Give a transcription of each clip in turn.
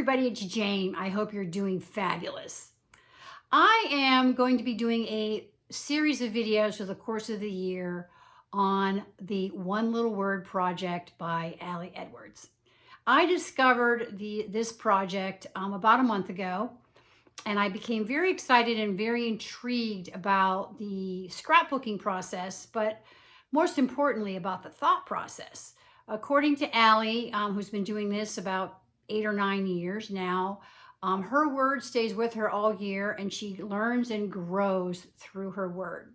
everybody, it's Jane. I hope you're doing fabulous. I am going to be doing a series of videos for the course of the year on the One Little Word project by Ali Edwards. I discovered this project about a month ago, and I became very excited and very intrigued about the scrapbooking process, but most importantly about the thought process. According to Ali, who's been doing this about 8 or 9 years now, her word stays with her all year and she learns and grows through her word.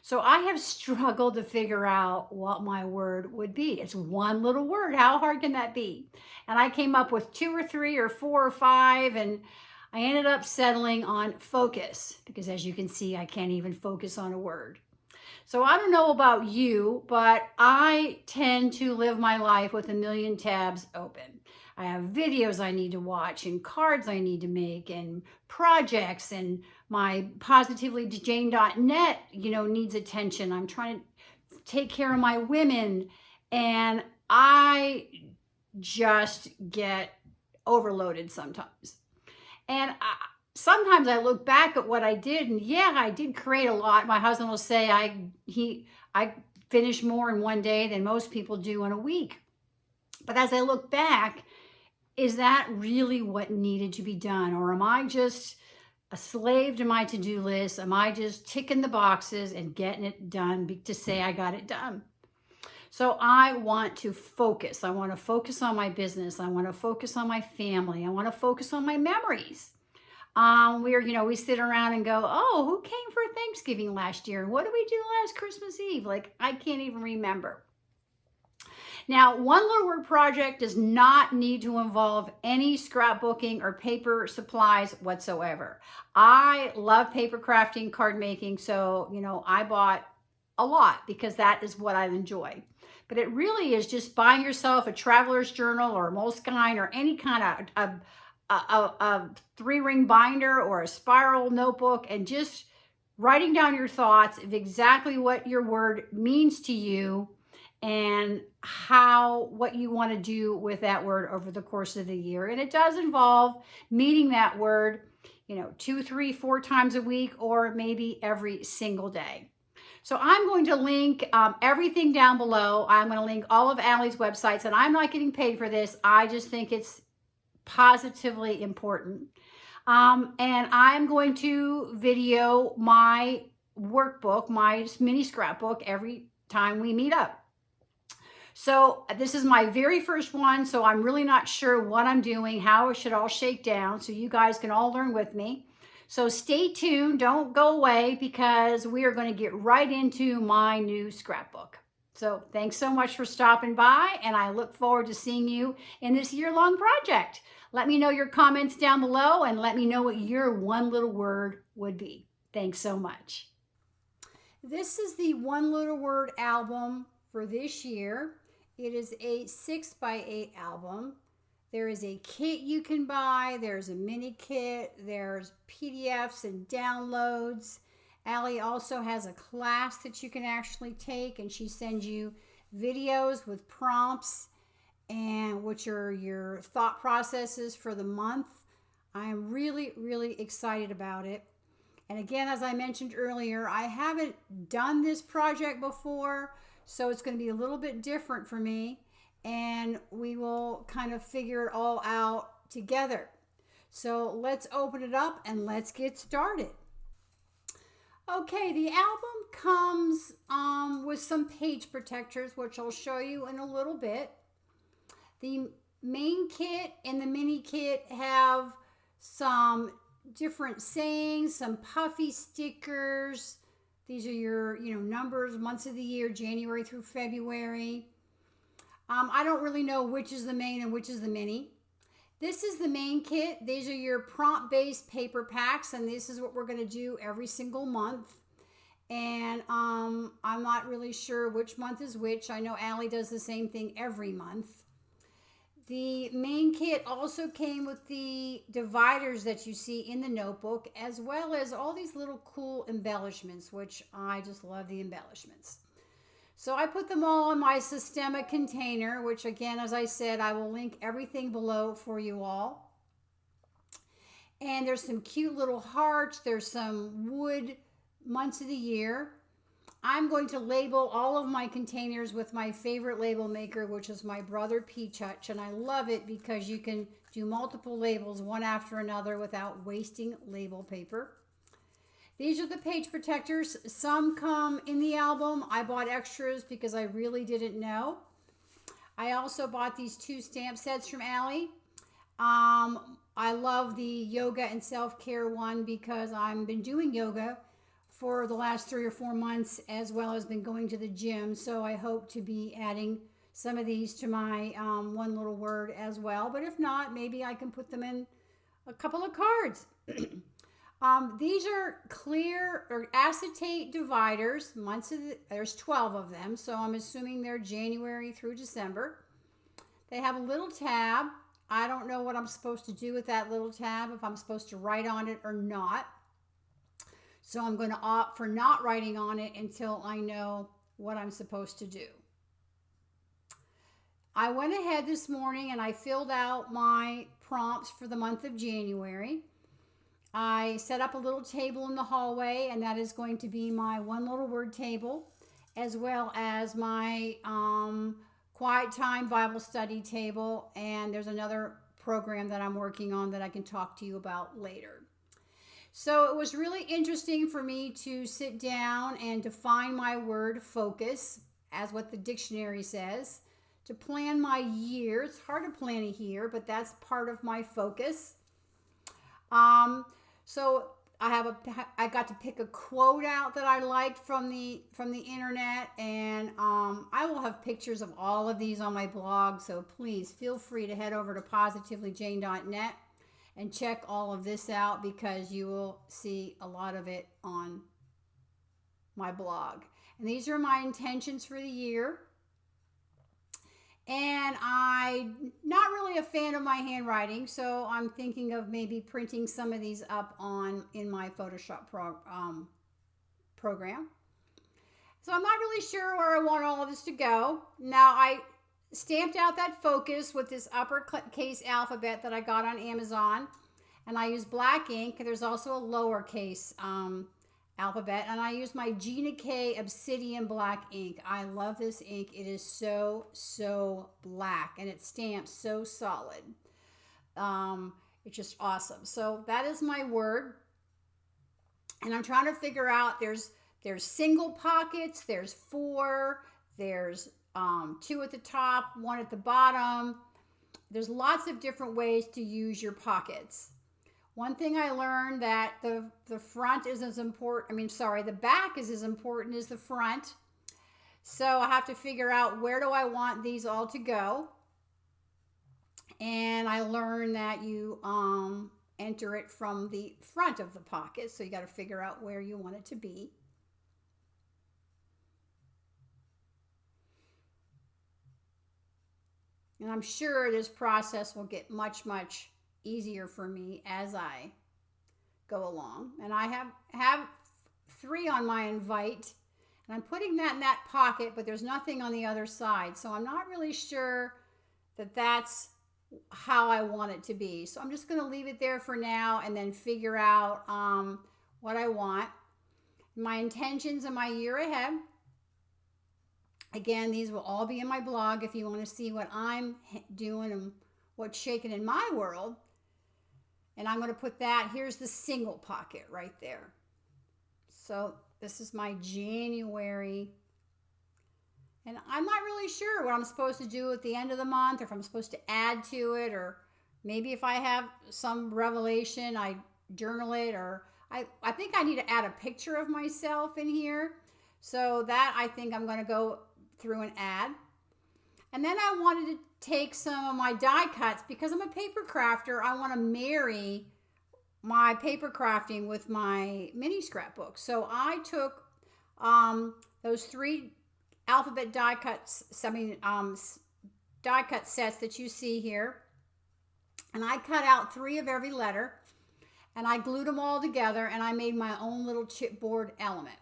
So I have struggled to figure out what my word would be. It's one little word. How hard can that be? And I came up with 2 or 3 or 4 or 5, and I ended up settling on focus because, as you can see, I can't even focus on a word. So I don't know about you, but I tend to live my life with a million tabs open. I have videos I need to watch and cards I need to make and projects, and my positivelydjane.net, needs attention. I'm trying to take care of my women, and I just get overloaded sometimes. And sometimes I look back at what I did, and yeah, I did create a lot. My husband will say I finished more in one day than most people do in a week. But as I look back, is that really what needed to be done? Or am I just a slave to my to-do list? Am I just ticking the boxes and getting it done to say I got it done? So I want to focus. I want to focus on my business. I want to focus on my family. I want to focus on my memories. We sit around and go, oh, who came for Thanksgiving last year? What did we do last Christmas Eve? Like, I can't even remember. Now, One Little Word project does not need to involve any scrapbooking or paper supplies whatsoever. I love paper crafting, card making, so, I bought a lot because that is what I enjoy. But it really is just buying yourself a traveler's journal or a Moleskine or any kind of a 3-ring binder or a spiral notebook, and just writing down your thoughts of exactly what your word means to you and what you want to do with that word over the course of the year. And it does involve meeting that word, 2, 3, 4 times a week, or maybe every single day. So I'm going to link everything down below. I'm going to link all of Ali's websites, and I'm not getting paid for this. I just think it's positively important. And I'm going to video my workbook, my mini scrapbook, every time we meet up. So this is my very first one, so I'm really not sure what I'm doing, how it should all shake down, so you guys can all learn with me. So stay tuned, don't go away, because we are going to get right into my new scrapbook. So thanks so much for stopping by, and I look forward to seeing you in this year-long project. Let me know your comments down below, and let me know what your one little word would be. Thanks so much. This is the One Little Word album for this year. It is a 6x8 album. There is a kit you can buy. There's a mini kit. There's PDFs and downloads. Ali also has a class that you can actually take, and she sends you videos with prompts, and which are your thought processes for the month. I am really, really excited about it. And again, as I mentioned earlier, I haven't done this project before, so it's going to be a little bit different for me, and we will kind of figure it all out together. So let's open it up and let's get started. Okay, the album comes with some page protectors, which I'll show you in a little bit. The main kit and the mini kit have some different sayings, some puffy stickers. These are your, numbers, months of the year, January through February. I don't really know which is the main and which is the mini. This is the main kit. These are your prompt-based paper packs, and this is what we're going to do every single month. And I'm not really sure which month is which. I know Ali does the same thing every month. The main kit also came with the dividers that you see in the notebook, as well as all these little cool embellishments, which I just love the embellishments. So I put them all in my systemic container, which again, as I said, I will link everything below for you all. And there's some cute little hearts. There's some wood months of the year. I'm going to label all of my containers with my favorite label maker, which is my brother Peach Hutch. And I love it because you can do multiple labels one after another without wasting label paper. These are the page protectors. Some come in the album. I bought extras because I really didn't know. I also bought these 2 stamp sets from Allie. I love the yoga and self-care one because I've been doing yoga for the last 3 or 4 months, as well as been going to the gym. So I hope to be adding some of these to my one little word as well. But if not, maybe I can put them in a couple of cards. These are clear or acetate dividers. There's 12 of them, so I'm assuming they're January through December. They have a little tab. I don't know what I'm supposed to do with that little tab, if I'm supposed to write on it or not. So I'm going to opt for not writing on it until I know what I'm supposed to do. I went ahead this morning and I filled out my prompts for the month of January. I set up a little table in the hallway, and that is going to be my one little word table, as well as my quiet time Bible study table. And there's another program that I'm working on that I can talk to you about later. So it was really interesting for me to sit down and define my word focus, as what the dictionary says, to plan my year. It's hard to plan a year, but that's part of my focus. So I got to pick a quote out that I liked from the internet, and I will have pictures of all of these on my blog. So please feel free to head over to positivelykjane.net and check all of this out, because you will see a lot of it on my blog. And these are my intentions for the year. And I'm not really a fan of my handwriting, so I'm thinking of maybe printing some of these up in my Photoshop program. So I'm not really sure where I want all of this to go. Now, I stamped out that focus with this uppercase alphabet that I got on Amazon, and I use black ink. There's also a lowercase alphabet, and I use my Gina K Obsidian black ink. I love this ink. It is so black, and it stamps so solid. It's just awesome. So that is my word, and I'm trying to figure out, there's single pockets, there's 4, there's 2 at the top, 1 at the bottom. There's lots of different ways to use your pockets. One thing I learned, that the front is as important, the back is as important as the front. So I have to figure out, where do I want these all to go? And I learned that you enter it from the front of the pocket. So you got to figure out where you want it to be. And I'm sure this process will get much easier for me as I go along. And I have 3 on my invite, and I'm putting that in that pocket, but there's nothing on the other side. So I'm not really sure that that's how I want it to be. So I'm just going to leave it there for now, and then figure out what I want. My intentions in my year ahead. Again, these will all be in my blog if you want to see what I'm doing and what's shaking in my world. And I'm going to put that, here's the single pocket right there. So this is my January. And I'm not really sure what I'm supposed to do at the end of the month, or if I'm supposed to add to it, or maybe if I have some revelation, I journal it, or I think I need to add a picture of myself in here. So that, I think I'm going to go through and add. And then I wanted to take some of my die cuts, because I'm a paper crafter. I want to marry my paper crafting with my mini scrapbook. So I took those 3 alphabet die cuts, die cut sets that you see here, and I cut out 3 of every letter, and I glued them all together, and I made my own little chipboard element.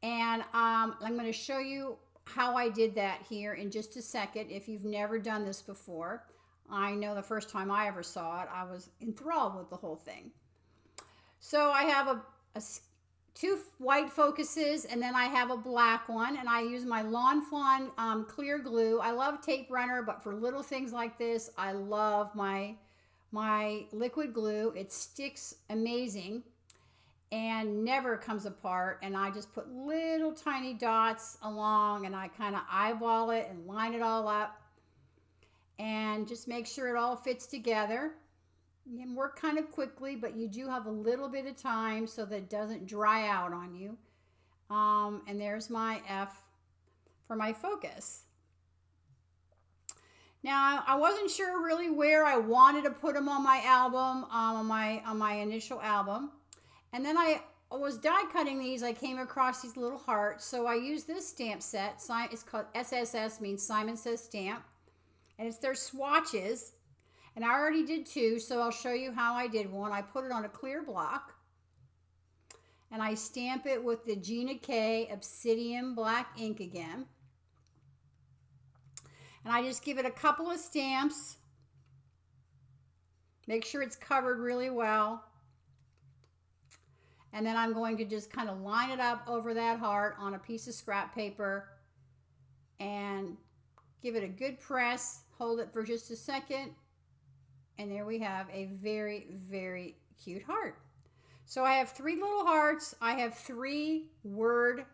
And I'm going to show you how I did that here in just a second, if you've never done this before. I know the first time I ever saw it, I was enthralled with the whole thing. So I have two white focuses, and then I have a black one, and I use my Lawn Fawn clear glue. I love tape runner, but for little things like this, I love my liquid glue. It sticks amazing and never comes apart, and I just put little tiny dots along, and I kind of eyeball it and line it all up and just make sure it all fits together. You can work kind of quickly, but you do have a little bit of time so that it doesn't dry out on you. And there's my F for my focus. Now, I wasn't sure really where I wanted to put them on my album, on my initial album. And then I was die cutting these. I came across these little hearts. So I used this stamp set. It's called SSS, means Simon Says Stamp. And it's their swatches. And I already did two, so I'll show you how I did one. I put it on a clear block. And I stamp it with the Gina K Obsidian Black ink again. And I just give it a couple of stamps. Make sure it's covered really well. And then I'm going to just kind of line it up over that heart on a piece of scrap paper and give it a good press. Hold it for just a second. And there we have a very, very cute heart. So I have 3 little hearts. I have 3 words.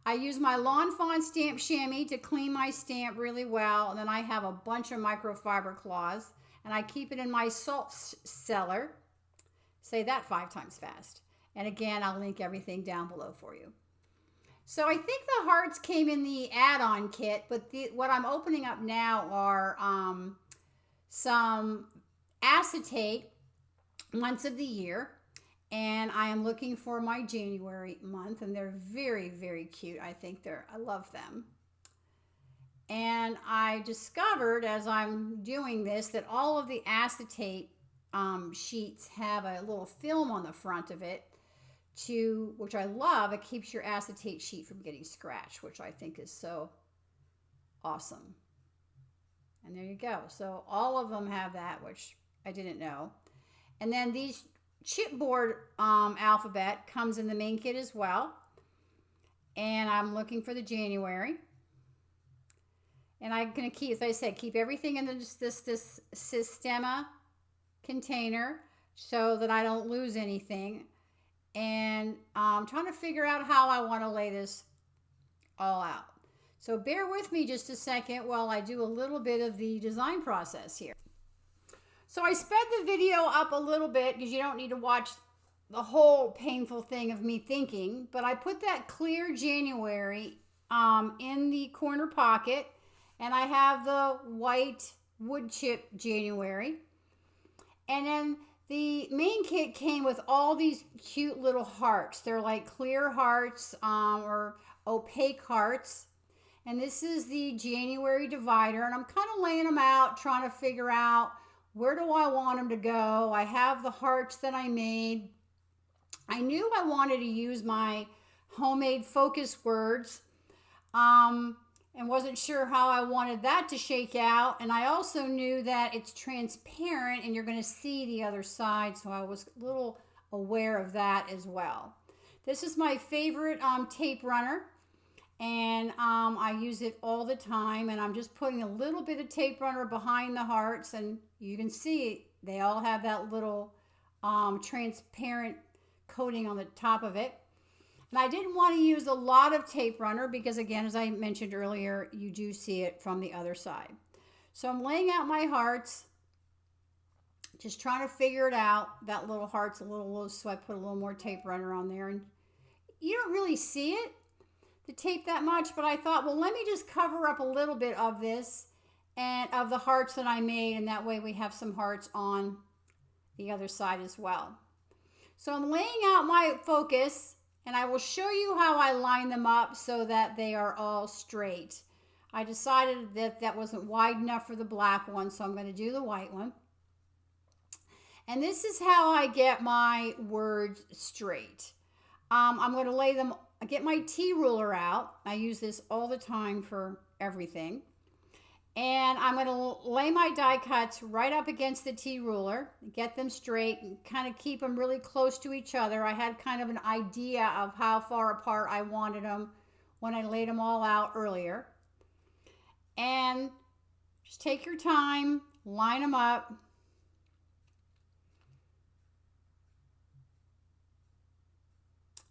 I use my Lawn Fawn stamp chamois to clean my stamp really well. And then I have a bunch of microfiber cloths. And I keep it in my salt cellar. Say that 5 times fast. And again, I'll link everything down below for you. So I think the hearts came in the add-on kit, but what I'm opening up now are some acetate months of the year. And I am looking for my January month, and they're very, very cute. I love them. And I discovered as I'm doing this that all of the acetate sheets have a little film on the front of it, which I love. It keeps your acetate sheet from getting scratched, which I think is so awesome. And there you go. So all of them have that, which I didn't know. And then these chipboard alphabet comes in the main kit as well. And I'm looking for the January. And I'm going to keep, as I said, keep everything in this Sistema container so that I don't lose anything. And I'm trying to figure out how I want to lay this all out. So bear with me just a second while I do a little bit of the design process here. So I sped the video up a little bit because you don't need to watch the whole painful thing of me thinking, but I put that clear January in the corner pocket, and I have the white wood chip January. And then the main kit came with all these cute little hearts. They're like clear hearts or opaque hearts. And this is the January divider. And I'm kind of laying them out, trying to figure out where do I want them to go. I have the hearts that I made. I knew I wanted to use my homemade focus words. And wasn't sure how I wanted that to shake out. And I also knew that it's transparent and you're going to see the other side. So I was a little aware of that as well. This is my favorite tape runner. And I use it all the time. And I'm just putting a little bit of tape runner behind the hearts. And you can see they all have that little transparent coating on the top of it. And I didn't want to use a lot of tape runner because, again, as I mentioned earlier, you do see it from the other side. So I'm laying out my hearts, just trying to figure it out. That little heart's a little loose, so I put a little more tape runner on there. And you don't really see it, the tape, that much, but I thought, well, let me just cover up a little bit of this and of the hearts that I made, and that way we have some hearts on the other side as well. So I'm laying out my focus, and I will show you how I line them up so that they are all straight. I decided that that wasn't wide enough for the black one, so I'm going to do the white one. And this is how I get my words straight. I'm going to lay them, get my T ruler out. I use this all the time for everything. And I'm going to lay my die cuts right up against the T-ruler, get them straight, and kind of keep them really close to each other. I had kind of an idea of how far apart I wanted them when I laid them all out earlier. And just take your time, line them up.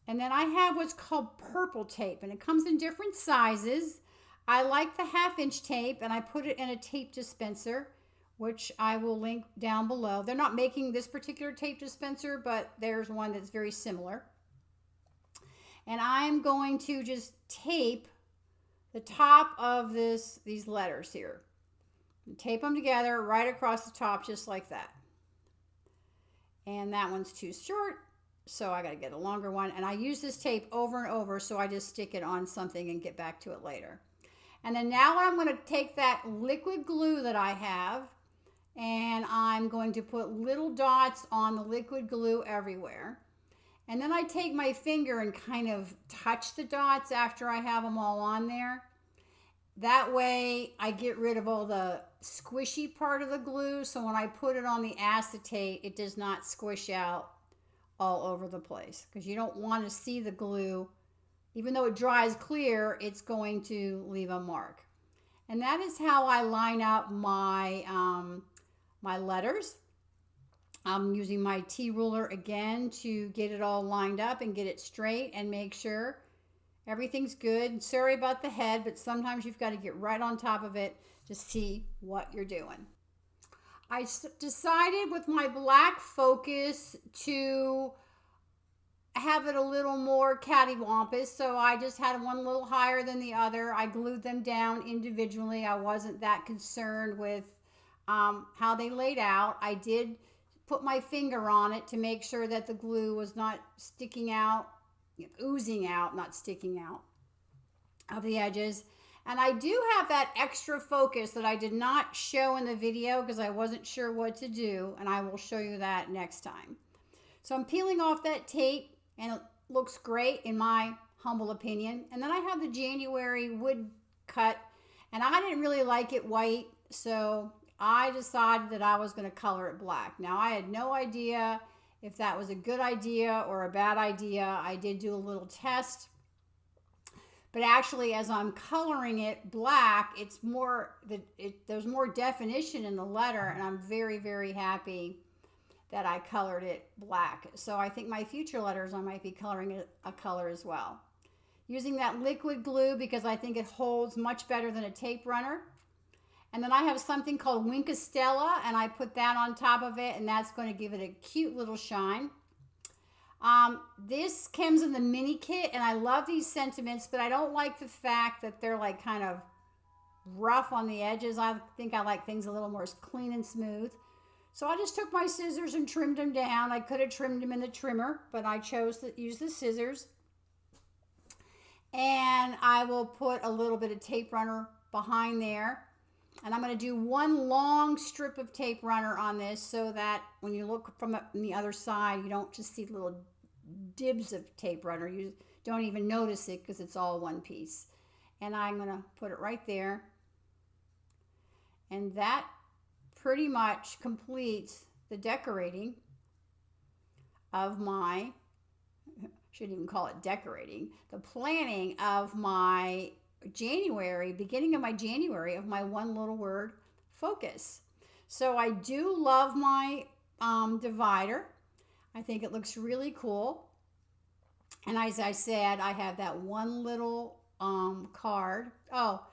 And then I have what's called purple tape, and it comes in different sizes. I like the 1/2-inch tape, and I put it in a tape dispenser, which I will link down below. They're not making this particular tape dispenser, but there's one that's very similar. And I'm going to just tape the top of these letters here. And tape them together right across the top, just like that. And that one's too short, so I got to get a longer one. And I use this tape over and over, so I just stick it on something and get back to it later. And then now I'm going to take that liquid glue that I have, and I'm going to put little dots on the liquid glue everywhere. And then I take my finger and kind of touch the dots after I have them all on there. That way I get rid of all the squishy part of the glue, so when I put it on the acetate, it does not squish out all over the place, because you don't want to see the glue. Even though it dries clear, it's going to leave a mark. And that is how I line up my, my letters. I'm using my T-ruler again to get it all lined up and get it straight and make sure everything's good. Sorry about the head, but sometimes you've got to get right on top of it to see what you're doing. I decided with my black focus to have it a little more cattywampus, so I just had one a little higher than the other. I glued them down individually. I wasn't that concerned with how they laid out. I did put my finger on it to make sure that the glue was not sticking out, oozing out, not sticking out of the edges. And I do have that extra focus that I did not show in the video because I wasn't sure what to do, and I will show you that next time. So I'm peeling off that tape, and it looks great in my humble opinion. And then I have the January wood cut, and I didn't really like it white, so I decided that I was going to color it black. Now, I had no idea if that was a good idea or a bad idea. I did do a little test, but actually as I'm coloring it black, it's more there's more definition in the letter, and I'm very, very happy that I colored it black. So I think my future letters I might be coloring it a color as well. Using that liquid glue because I think it holds much better than a tape runner. And then I have something called Winkostella, and I put that on top of it, and that's going to give it a cute little shine. This comes in the mini kit, and I love these sentiments, but I don't like the fact that they're like kind of rough on the edges. I think I like things a little more clean and smooth. So I just took my scissors and trimmed them down. I could have trimmed them in the trimmer, but I chose to use the scissors. And I will put a little bit of tape runner behind there. And I'm going to do one long strip of tape runner on this so that when you look from the other side, you don't just see little dibs of tape runner. You don't even notice it because it's all one piece. And I'm going to put it right there. And that pretty much completes the decorating of my, shouldn't even call it decorating, the planning of my January, beginning of my January, of my one little word focus. So I do love my divider. I think it looks really cool. And as I said, I have that one little card. Oh,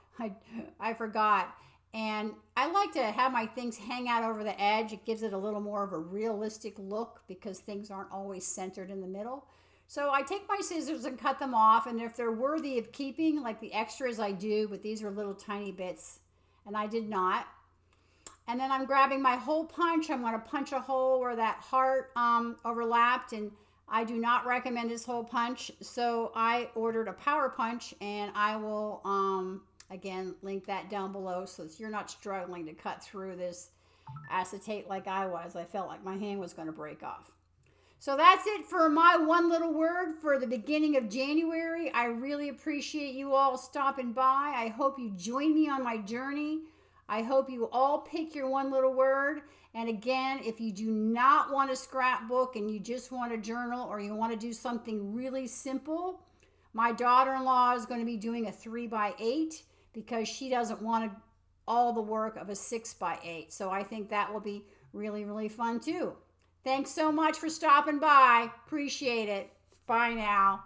I forgot. And I like to have my things hang out over the edge. It gives it a little more of a realistic look because things aren't always centered in the middle. So I take my scissors and cut them off, and if they're worthy of keeping, like the extras I do, but these are little tiny bits, and I did not. And then I'm grabbing my hole punch. I'm going to punch a hole where that heart overlapped, and I do not recommend this hole punch, so I ordered a power punch, and I will, again, link that down below so that you're not struggling to cut through this acetate like I was. I felt like my hand was going to break off. So that's it for my one little word for the beginning of January. I really appreciate you all stopping by. I hope you join me on my journey I hope you all pick your one little word. And again, if you do not want a scrapbook and you just want a journal or you want to do something really simple, my daughter-in-law is going to be doing a 3x8 because she doesn't want all the work of a 6x8. So I think that will be really, really fun too. Thanks so much for stopping by. Appreciate it. Bye now.